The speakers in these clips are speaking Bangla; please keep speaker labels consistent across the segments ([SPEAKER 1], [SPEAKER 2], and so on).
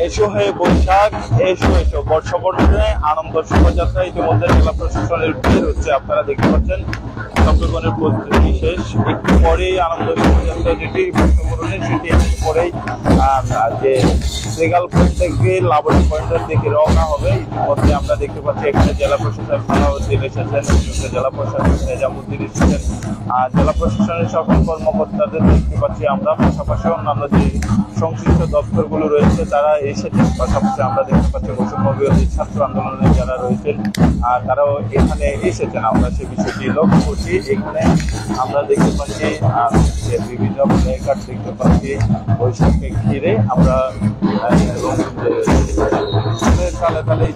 [SPEAKER 1] এসো হে বৈশাখ, এসো এসো বর্ষবরণে আনন্দ শোভাযাত্রা ইতিমধ্যে জেলা প্রশাসনের বের হচ্ছে। আপনারা দেখতে পাচ্ছেন চট্টগ্রামের প্রস্তুতি শেষ। একটু পরেই আনন্দ শোভাযাত্রা যেটি বর্ষবরণের সেটি একটু পরেই যে সেগাল পয়েন্ট থেকে লাবণী পয়েন্টের দিকে রওনা হবে। ইতিমধ্যে আমরা দেখতে পাচ্ছি এখানে জেলা প্রশাসক সালাউদ্দিন এসেছেন, জেলা প্রশাসক নিজামুদ্দিন এসেছেন, জেলা প্রশাসনের সকল কর্মকর্তাদের দেখতে পাচ্ছি আমরা। পাশাপাশি অন্যান্য যে সংশ্লিষ্ট দপ্তরগুলো রয়েছে তারা এসেছেন। পাশাপাশি আমরা দেখতে পাচ্ছি বৈষম্য বিরোধী ছাত্র আন্দোলনে যারা রয়েছেন তারাও এখানে এসেছেন। আমরা সে বিষয়টি লক্ষ্য করছি। এখানে আমরা দেখতে পাচ্ছি যে বিভিন্ন প্লেকার্ড দেখতে পাচ্ছি বৈশাখকে ঘিরে আমরা, এবং তালে তালে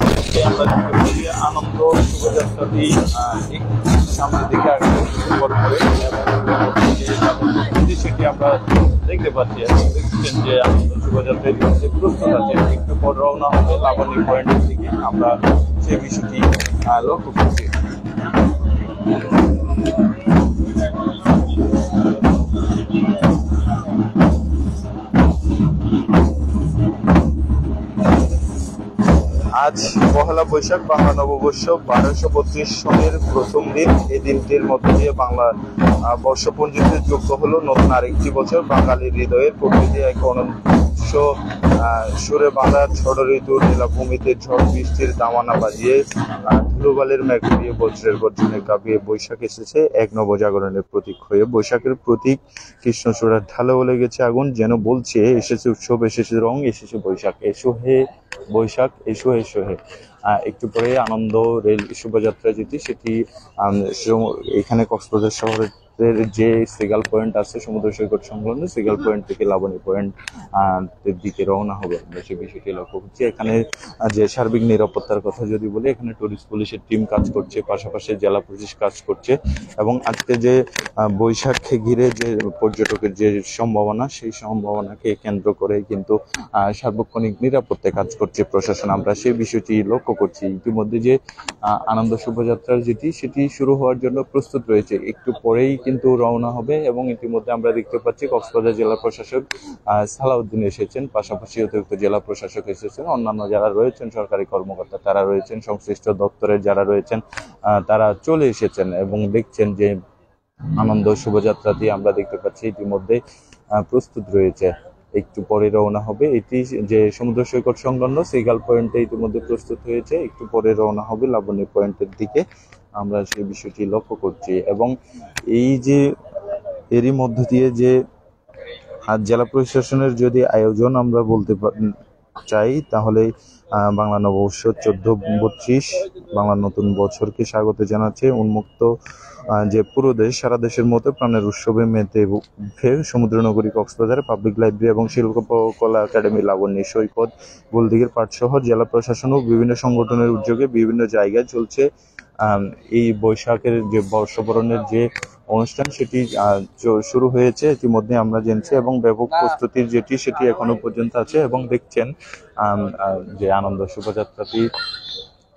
[SPEAKER 1] আমরা দেখতে পাচ্ছি আনন্দ শোভাযাত্রাটি সামনের দিকে সেটি আমরা দেখতে পাচ্ছি। দেখছেন যে আনন্দ শোভাযাত্রায় প্রস্তুত আছে, একটু পর রওনা হবে লাবণী পয়েন্টের দিকে। আমরা সেই বিষয়টি লক্ষ্য করছি। আজ পহেলা বৈশাখ, বাংলা নববর্ষ 1232 সনের প্রথম দিন। এই দিনটির মধ্য দিয়ে বাংলা বর্ষপঞ্জিতে যুক্ত হলো নতুন আরেকটি বছর। বাঙালির হৃদয়ের প্রকৃতি এক অনন্ত সুরে বাঁধা ঝড় ঋতুর নীলাভূমিতে ঝড় বৃষ্টির দামানা বাজিয়ে ধুলোবালির মেঘ দিয়ে বজ্রের গর্জনে কাঁপিয়ে বৈশাখ এসেছে এক নবজাগরণের প্রতীক হয়ে। বৈশাখের প্রতীক কৃষ্ণচূড়ার ঢালে বলে গেছে আগুন, যেন বলছে এসেছে উৎসব, এসেছে রং, এসেছে বৈশাখ। এসো হে বৈশাখ, এসো এসো হে। একটু পরে আনন্দ রেল শোভাযাত্রা যেটি সেটি এখানে কক্সবাজার শহরের যে সিগাল পয়েন্ট আছে সমুদ্র সৈকত সংলগ্ন, সিগাল পয়েন্ট থেকে লাবণী পয়েন্ট দিকে রওনা হবে। আমরা সে বিষয়টি লক্ষ্য করছি। এখানে যে সার্বিক নিরাপত্তার কথা যদি বলি, এখানে টুরিস্ট পুলিশের টিম কাজ করছে, পাশাপাশি জেলা পুলিশ কাজ করছে। এবং আজকে যে বৈশাখকে ঘিরে যে পর্যটকের যে সম্ভাবনা, সেই সম্ভাবনাকে কেন্দ্র করে কিন্তু সার্বক্ষণিক নিরাপত্তায় কাজ করছে প্রশাসন। আমরা সেই বিষয়টি লক্ষ্য করছি। ইতিমধ্যে যে আনন্দ শোভাযাত্রা যেটি সেটি শুরু হওয়ার জন্য প্রস্তুত রয়েছে, একটু পরেই কিন্তু রওনা হবে। এবং ইতিমধ্যে আমরা দেখতে পাচ্ছি কক্সবাজার জেলা প্রশাসক সালাউদ্দিন এসেছেন, পাশাপাশি অতিরিক্ত জেলা প্রশাসক এসেছেন, অন্যান্য যারা রয়েছেন সরকারি কর্মকর্তা তারা রয়েছেন, সংশ্লিষ্ট দপ্তরের যারা রয়েছেন তারা চলে এসেছেন। এবং দেখছেন যে আনন্দ শোভাযাত্রাটি আমরা দেখতে পাচ্ছি ইতিমধ্যে প্রস্তুত রয়েছে, একটু পরে রওনা হবে। এটি যে সমুদ্র সৈকত সংলগ্ন সিগাল পয়েন্টে ইতিমধ্যে প্রস্তুত হয়েছে, একটু পরে রওনা হবে লাবণী পয়েন্টের দিকে। আমরা সেই বিষয়টি লক্ষ্য করছি। এবং এই যে এরই মধ্য দিয়ে যে জেলা প্রশাসনের যদি আয়োজন আমরা বলতে চাই, তাহলে বাংলা নববর্ষ 1432 বাংলা নতুন বছরকে স্বাগত জানাচ্ছে উন্মুক্ত যে পুরো দেশ, সারা দেশের মতো প্রাণের উৎসবে মেতে উঠে সমুদ্রনগরী কক্সবাজার, পাবলিক লাইব্রেরি এবং শিল্পকলা একাডেমি, লাবণী সৈকত, গোলদিঘির পাঠসহ জেলা প্রশাসন ও বিভিন্ন সংগঠনের উদ্যোগে বিভিন্ন জায়গায় চলছে এই বৈশাখের যে বর্ষবরণের যে অনুষ্ঠান সেটি শুরু হয়েছে ইতিমধ্যে আমরা জেনেছি। এবং ব্যাপক প্রস্তুতির যেটি সেটি এখনো পর্যন্ত আছে। এবং দেখছেন যে আনন্দ শোভাযাত্রাটি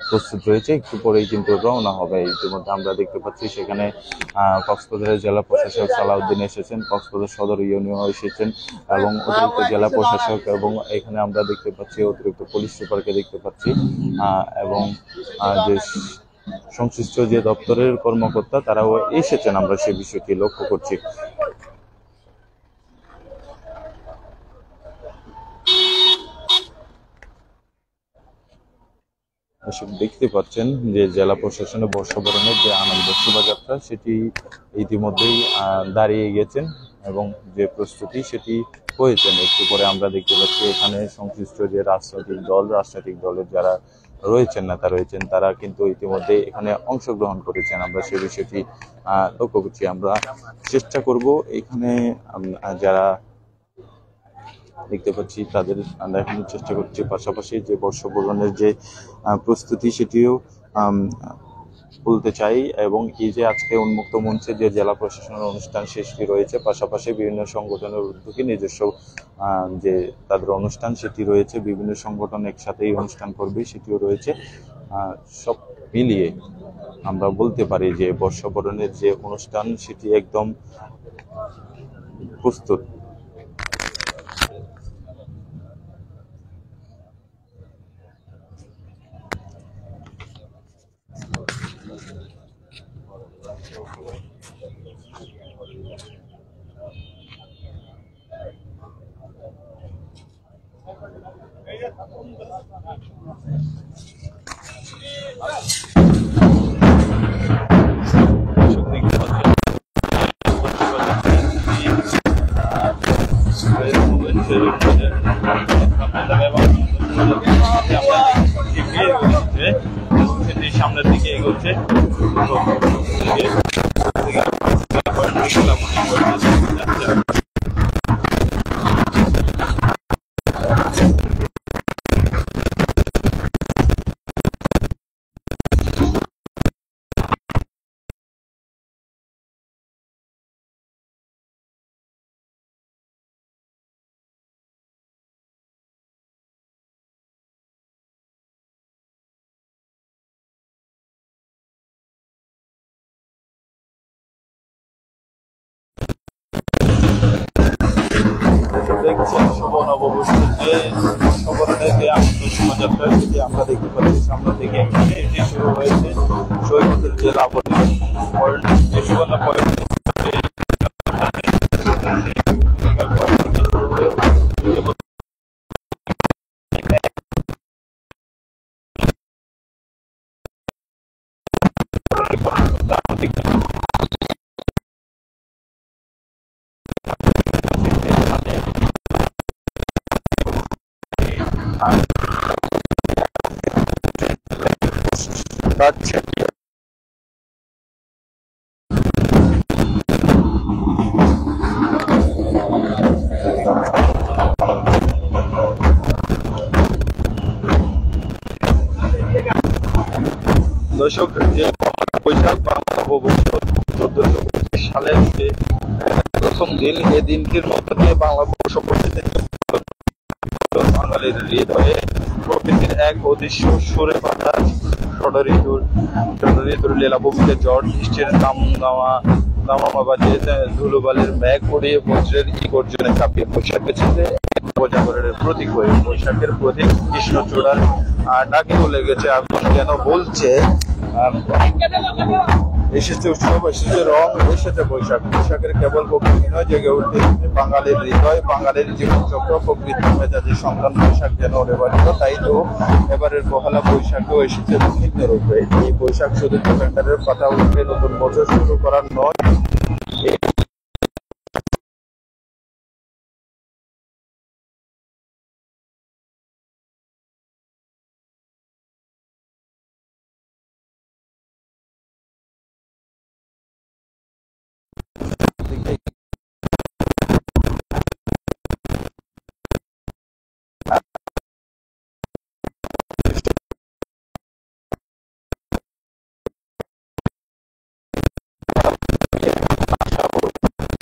[SPEAKER 1] প্রস্তুত রয়েছে, একটু পরেই কিন্তু রওনা হবে। ইতিমধ্যে আমরা দেখতে পাচ্ছি সেখানে কক্সবাজারের জেলা প্রশাসক সালাউদ্দিন এসেছেন, কক্সবাজার সদর ইউনিয়ন এসেছেন এবং অতিরিক্ত জেলা প্রশাসক, এবং এখানে আমরা দেখতে পাচ্ছি অতিরিক্ত পুলিশ সুপারকে দেখতে পাচ্ছি, এবং যে সংশ্লিষ্ট যে দপ্তরের কর্মকর্তা তারাও এসেছেন। আমরা সেই বিষয়টি লক্ষ্য করছি। দেখতে পাচ্ছেন যে জেলা প্রশাসনের বর্ষবরণের যে আনন্দ শোভাযাত্রা সেটি ইতিমধ্যেই দাঁড়িয়ে গেছেন এবং যে প্রস্তুতি সেটি হয়েছেন। একটু পরে আমরা দেখতে পাচ্ছি এখানে সংশ্লিষ্ট যে রাজনৈতিক দলের যারা রয়েছেন, নেতা রয়েছেন, তারা কিন্তু ইতিমধ্যে এখানে অংশগ্রহণ করেছেন। আমরা সেই বিষয়টি লক্ষ্য করছি। আমরা চেষ্টা করব এখানে যারা দেখতে পাচ্ছি তাদের দেখানোর চেষ্টা করছি। পাশাপাশি যে বর্ষবরণের যে প্রস্তুতি সেটিও বলতে চাই। এবং এই যে আজকে উন্মুক্ত মঞ্চে যে জেলা প্রশাসনের অনুষ্ঠান শেষটি রয়েছে, পাশাপাশি বিভিন্ন সংগঠনের উদ্যোগে নিজস্ব যে তাদের অনুষ্ঠান সেটি রয়েছে, বিভিন্ন সংগঠন একসাথেই অনুষ্ঠান করবে সেটিও রয়েছে। সব মিলিয়ে আমরা বলতে পারি যে বর্ষবরণের যে অনুষ্ঠান সেটি একদম প্রস্তুত। সামনের দিকে এগোচ্ছে দেখছেন শুভ নববর্ষের যে সবরণের যে আনন্দ শোভাযাত্রা সেটি আমরা দেখতে পাচ্ছি সামনের দিকে এটি শুরু হয়েছে সৈকতের যে লাবণী পয়েন্ট যশোবনা পয়েন্ট দর্শক যে বৈশাখ বাংলা নববর্ষ 1425 সালের যে প্রথম দিন এই দিনটির মধ্য দিয়ে বাংলা বর্ষ বাঙালির হৃদয়ে প্রকৃতির এক অদৃশ্য সুরে বাঁধা ষড়ঋতুর লীলাভূমিতে ঝড় বৃষ্টির দামামা বাজিয়ে ধুলোবালির মেঘ উড়িয়ে বজ্রের গর্জনে কাঁপিয়ে বৈশাখে ছিল প্রজাগরের প্রতীক হয়ে বৈশাখের প্রতীক কৃষ্ণচূড়ার ডাকে বলে গেছে আগুন কেন বলছে এসেছে উৎসব, এসেছে রং, এসেছে বৈশাখ। বৈশাখের কেবল প্রকৃতি নয়, জেগে উঠতে বাঙালির হৃদয়, বাঙালির জীবনচক্র, প্রকৃতির মেজাজে সন্তান বৈশাখ যেন ওরে বাড়িল। তাই তো এবারের পহেলা বৈশাখেও এসেছে ভিন্ন রূপে। এই বৈশাখ শুধু ক্যালেন্ডারের পাতা উঠে নতুন বছর শুরু করার নয়,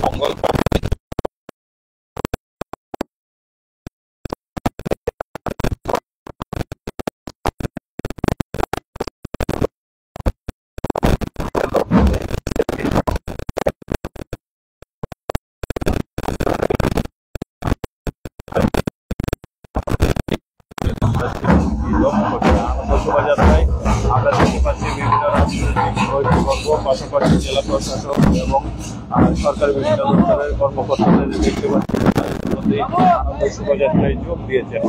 [SPEAKER 1] মঙ্গল শোভাযাত্রায় আমরা দেখতে পাচ্ছি বিভিন্ন রাজনৈতিক কর্তৃপক্ষ, পাশাপাশি জেলা প্রশাসক এবং সরকারি বিভিন্ন দপ্তরের কর্মকর্তাদের দেখতে পাচ্ছি আনন্দ শোভাযাত্রায় যোগ দিয়েছেন।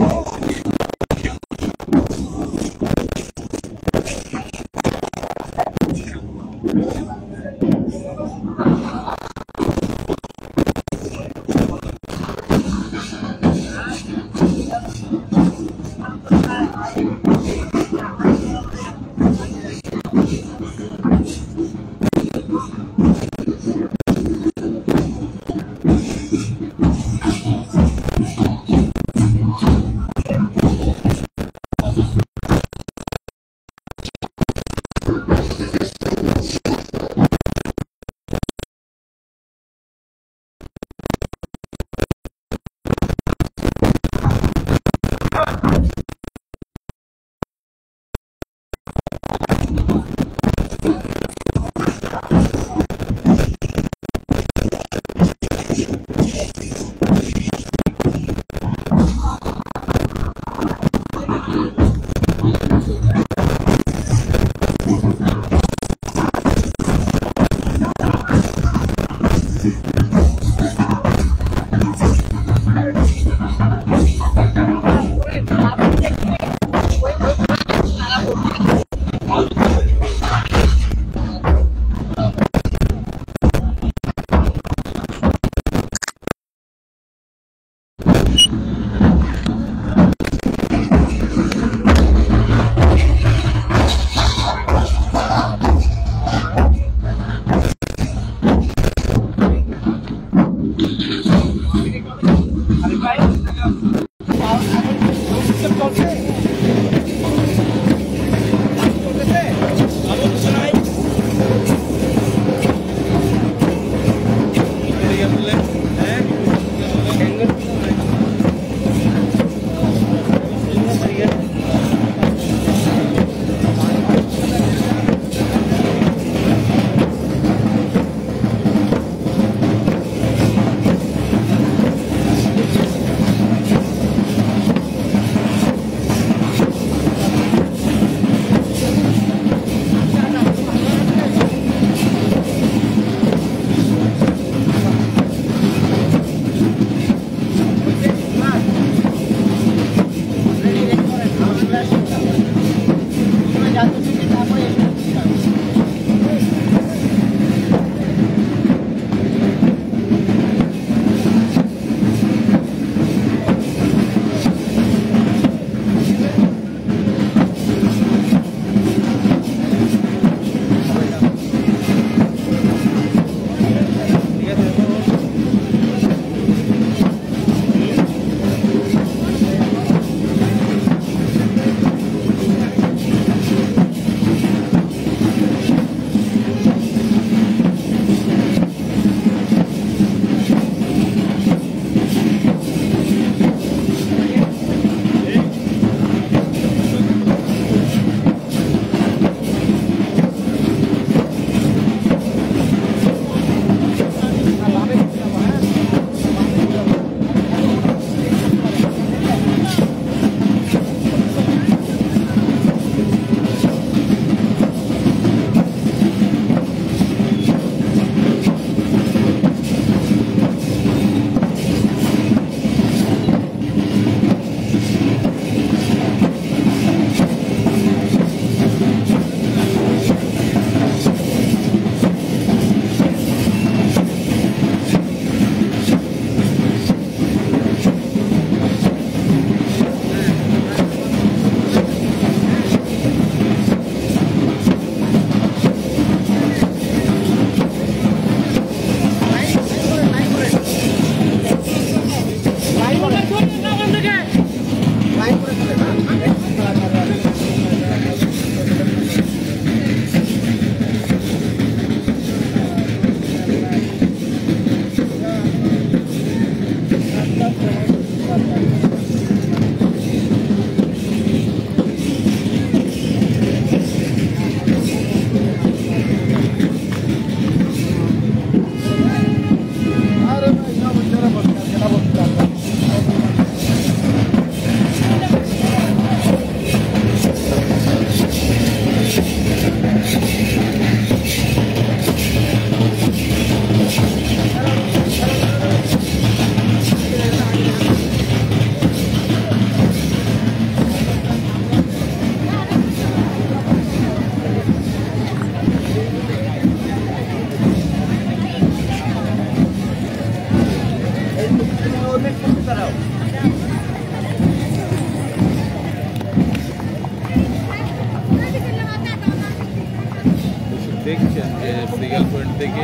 [SPEAKER 1] দেখছেন যে সিগাল পয়েন্ট থেকে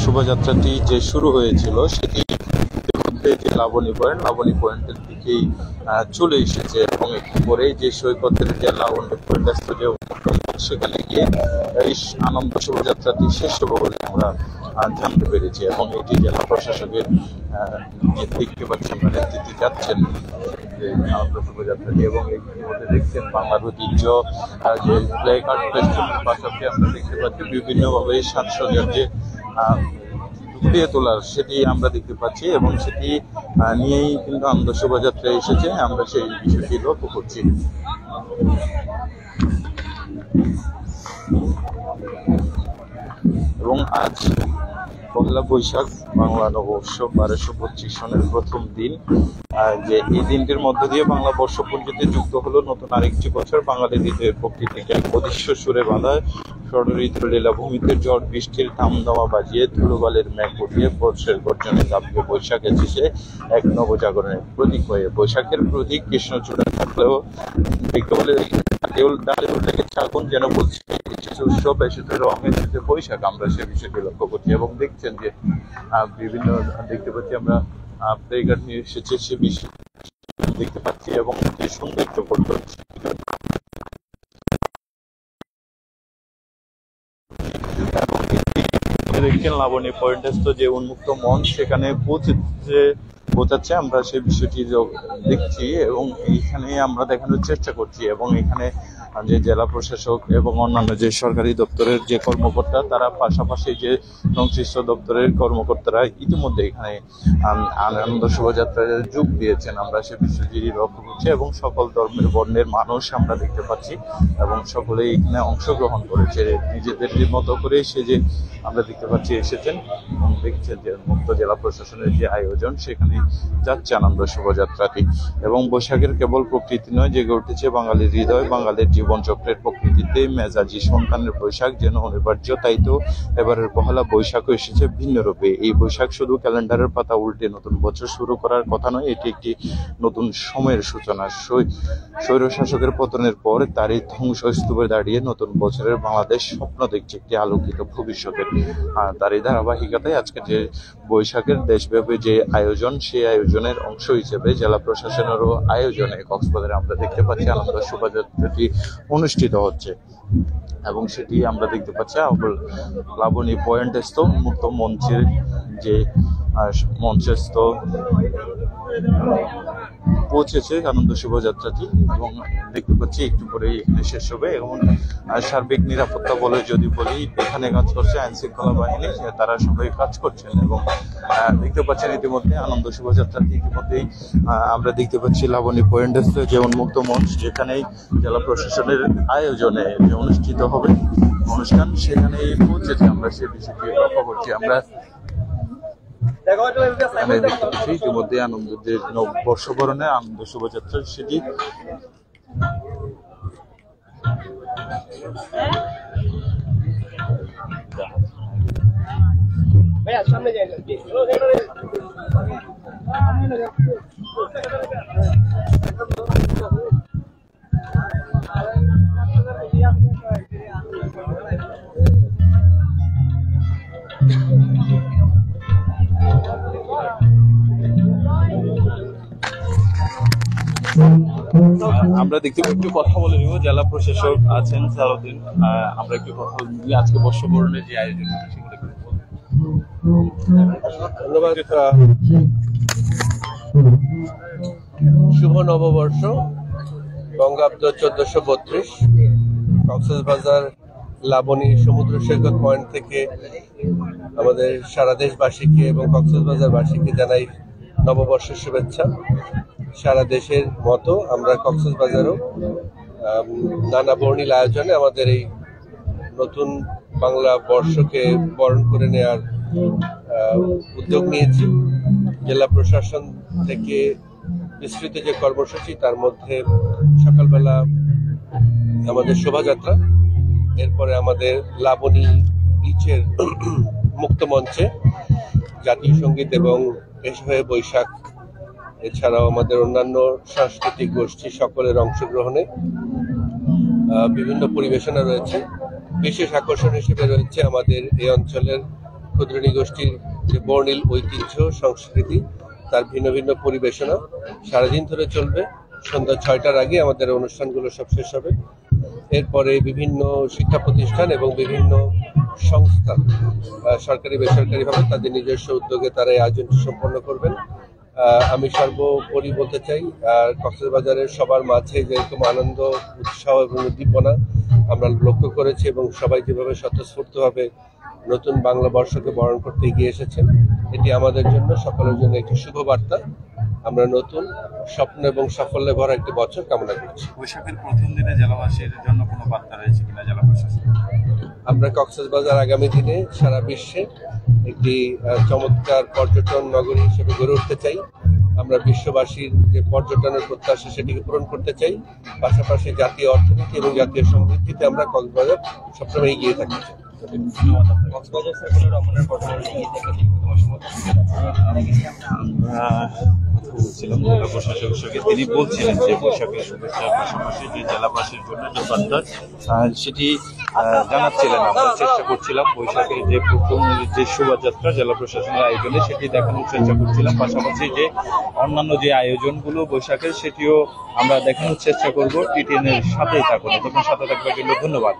[SPEAKER 1] শোভাযাত্রাটি যে শুরু হয়েছিল সেটি যে লাবণী পয়েন্টের দিকেই চলে এসেছে এবং একটু পরেই যে সৈকতের যে লাবণী পয়েন্ট যে সেখানে গিয়ে এই আনন্দ শোভাযাত্রাটি শেষ হবে বলে আমরা জানতে পেরেছি এবং এটি জেলা প্রশাসকের দেখতে পাচ্ছেন নেতৃত্বে যাচ্ছেন যে আনন্দ শোভাযাত্রাটি এবং এই মধ্যে দেখছেন বাংলার ঐতিহ্য যে প্লে কার্ড ফেস্টিভ্যালের পাশাপাশি আমরা দেখতে পাচ্ছি বিভিন্নভাবে সাজসজ্জার যে ফুটিয়ে তোলার সেটি আমরা দেখতে পাচ্ছি এবং সেটি নিয়েই কিন্তু আনন্দ শোভাযাত্রা এসেছে আমরা সেই বিষয়টি লক্ষ্য করছি। এবং আজ পয়লা বৈশাখ বাংলা নববর্ষ 1225 সনের প্রথম দিন, যে এই দিনটির মধ্য দিয়ে বাংলা বর্ষপঞ্জিতে যুক্ত হলো নতুন আরেকটি বছর। বাঙালির হৃদয়ের প্রকৃতিকে এক অদৃশ্য সুরে বাঁধায় ষড়ঋতুর লীলাভূমিতে ঝড় বৃষ্টির থামদামা বাজিয়ে ধুলোবালের মেঘ উঠিয়ে বর্ষের গর্জনে দাবিয়ে বৈশাখ এসেছে এক নবজাগরণের প্রতীক হয়ে। বৈশাখের প্রতীক কৃষ্ণচূড়া থাকলেও বলে আগুন যেন বলছে এসেছে উৎসব, এসেছে রং, এসেছে বৈশাখ। আমরা সে বিষয়টি লক্ষ্য করছি এবং দেখছেন যে বিভিন্ন দেখতে পাচ্ছি আমরা প্লে কার্ড নিয়ে এসেছে সে বিষয় দেখতে পাচ্ছি এবং যে সৌন্দর্য করতে হচ্ছে দেখছেন লাবণী পয়েন্টস্থ যে উন্মুক্ত মঞ্চ সেখানে পৌঁছাচ্ছে আমরা সেই বিষয়টি দেখছি এবং এইখানে আমরা দেখানোর চেষ্টা করছি এবং এখানে যে জেলা প্রশাসক এবং অন্যান্য যে সরকারি দপ্তরের যে কর্মকর্তা তারা পাশাপাশি যে সংশ্লিষ্ট দপ্তরের কর্মকর্তারা ইতিমধ্যে এখানে আনন্দ শোভাযাত্রায় যোগ দিয়েছেন আমরা সে বিষয়টি লক্ষ্য করছি এবং সকল ধর্মের বর্ণের মানুষ আমরা দেখতে পাচ্ছি এবং সকলেই এখানে অংশগ্রহণ করেছে নিজেদের মতো করে সে যে আমরা দেখতে পাচ্ছি এসেছেন এবং দেখছেন যে মুক্ত জেলা প্রশাসনের যে আয়োজন সেখানে যাচ্ছে আনন্দ শোভাযাত্রাটি এবং বৈশাখের কেবল প্রকৃতি নয় জেগে উঠেছে বাঙালির হৃদয় বাঙালির জীবনচক্রের প্রকৃতিতে মেজাজি সন্তানের বৈশাখ যেন অনিবার্য তাই তো এবারের পহেলা বৈশাখও এসেছে ভিন্ন রূপে এই বৈশাখ শুধু ক্যালেন্ডারের পাতা উল্টে নতুন বছর শুরু করার কথা নয় এটি একটি নতুন সময়ের সূচনা স্বৈরশাসকের পতনের পর তারই ধ্বংসস্তূপে দাঁড়িয়ে নতুন বছরের বাংলাদেশ স্বপ্ন দেখছে একটি আলোকিত ভবিষ্যতের তারই ধারাবাহিকতায় আজকে যে বৈশাখের দেশব্যাপী যে আয়োজন সেই আয়োজনের অংশ হিসেবে জেলা প্রশাসনেরও আয়োজনে কক্সবাজারে আমরা দেখতে পাচ্ছি আনন্দ শোভাযাত্রাটি অনুষ্ঠিত হচ্ছে এবং সেটি আমরা দেখতে পাচ্ছি লাবণী পয়েন্টস্থ উন্মুক্ত মঞ্চের যে মঞ্চস্থ পৌঁছেছে আনন্দ শোভাযাত্রাটি এবং দেখতে পাচ্ছি একটু পরে এখানে শেষ হবে এবং সার্বিক নিরাপত্তা বলে যদি বলি এখানে কাজ করছে আইন শৃঙ্খলা বাহিনী তারা সবাই কাজ করছেন এবং দেখতে পাচ্ছেন ইতিমধ্যে আনন্দ শোভাযাত্রাটি ইতিমধ্যেই আমরা দেখতে পাচ্ছি লাবণী পয়েন্টস্থ যে উন্মুক্ত মঞ্চ যেখানেই জেলা প্রশাসনের আয়োজনে যে অনুষ্ঠিত হবে অনুষ্ঠান সেখানে পৌঁছেছে আমরা সে বিষয়টি লক্ষ্য করছি আমরা দেখতে পাচ্ছি ইতিমধ্যে আনন্দের বর্ষবরণে আনন্দ শোভাযাত্রা সেটি সামনে যাই আমরা দেখতে একটু কথা বলে নিব জেলা প্রশাসক আছেন সালাউদ্দিন আমরা একটু কথা বলি আজকে বর্ষবরণের যে আয়োজন
[SPEAKER 2] ধন্যবাদ শুভ নববর্ষ বঙ্গাব্দ 1432 কক্সবাজার লাবণী সমুদ্র সৈকত পয়েন্ট থেকে আমাদের সারা দেশবাসীকে এবং কক্সবাজারবাসীকে জানাই নববর্ষের শুভেচ্ছা সারা দেশের মতো আমরা কক্সবাজারও নানা বর্ণিল আয়োজনে আমাদের এই নতুন বাংলা বর্ষকে বরণ করে নেওয়ার উদ্যোগ নিয়েছি জেলা প্রশাসন থেকে বিস্তৃত যে কর্মসূচি তার মধ্যে সকালবেলা আমাদের শোভাযাত্রা এরপরে আমাদের লাবণী বিচের মুক্ত মঞ্চে জাতীয় সঙ্গীত এবং পেশ হয়ে বৈশাখ এছাড়াও আমাদের অন্যান্য সাংস্কৃতিক গোষ্ঠী সকলের অংশগ্রহণে বিভিন্ন পরিবেশনা রয়েছে বিশেষ আকর্ষণ হিসেবে রয়েছে আমাদের এই অঞ্চলের ক্ষুদ্রণী গোষ্ঠীর যে বর্ণিল ঐতিহ্য সংস্কৃতি তার ভিন্ন ভিন্ন পরিবেশনা সারাদিন ধরে চলবে সন্ধ্যা 6টার আগে আমাদের অনুষ্ঠানগুলো সব শেষ হবে এরপরে বিভিন্ন শিক্ষা প্রতিষ্ঠান এবং বিভিন্ন সংস্থা সরকারি বেসরকারিভাবে তাদের নিজস্ব উদ্যোগে তারা এই আয়োজনটি সম্পন্ন করবেন আমি সর্বোপরি বলতে চাই কক্সবাজারের সবার মাঝে যেরকম আনন্দ উৎসাহ এবং উদ্দীপনা আমরা লক্ষ্য করেছি এবং সবাই যেভাবে স্বতঃস্ফূর্তভাবে নতুন বাংলা বর্ষকে বরণ করতে এগিয়ে এসেছেন এটি আমাদের জন্য সকলের জন্য একটি শুভ বার্তা আমরা নতুন স্বপ্ন এবং সাফল্যে ভরা একটি বছর কামনা করছি
[SPEAKER 1] বৈশাখের প্রথম দিনে জেলাবাসীর জন্য কোনো বার্তা রয়েছে কিনা জেলা প্রশাসন
[SPEAKER 2] আমরা কক্সবাজার আগামী দিনে সারা বিশ্বে একটি চমৎকার পর্যটন নগরী হিসেবে গড়ে উঠতে চাই আমরা বিশ্ববাসীর যে পর্যটনের প্রত্যাশা সেটিকে পূরণ করতে চাই পাশাপাশি জাতীয় অর্থনীতি এবং জাতীয় সমৃদ্ধিতে আমরা কক্সবাজার সবসময় এগিয়ে থাকতে চাই
[SPEAKER 1] কক্সবাজার সার্কেলের রমনের কথা
[SPEAKER 3] করেছিলাম জেলা প্রশাসকের সঙ্গে। তিনি বলছিলেন যে বৈশাখের শুভেচ্ছার পাশাপাশি যে জেলাবাসীর জন্য যে বার্তা সেটি জানাচ্ছিলেন। আমরা চেষ্টা করছিলাম বৈশাখের যে প্রথম যে শোভাযাত্রা জেলা প্রশাসনের আয়োজনে সেটি দেখানোর চেষ্টা করছিলাম, পাশাপাশি যে অন্যান্য যে আয়োজনগুলো বৈশাখের সেটিও আমরা দেখানোর চেষ্টা করব। টিটিএন এর সাথেই থাকুন, তখন সাথে থাকবার জন্য ধন্যবাদ।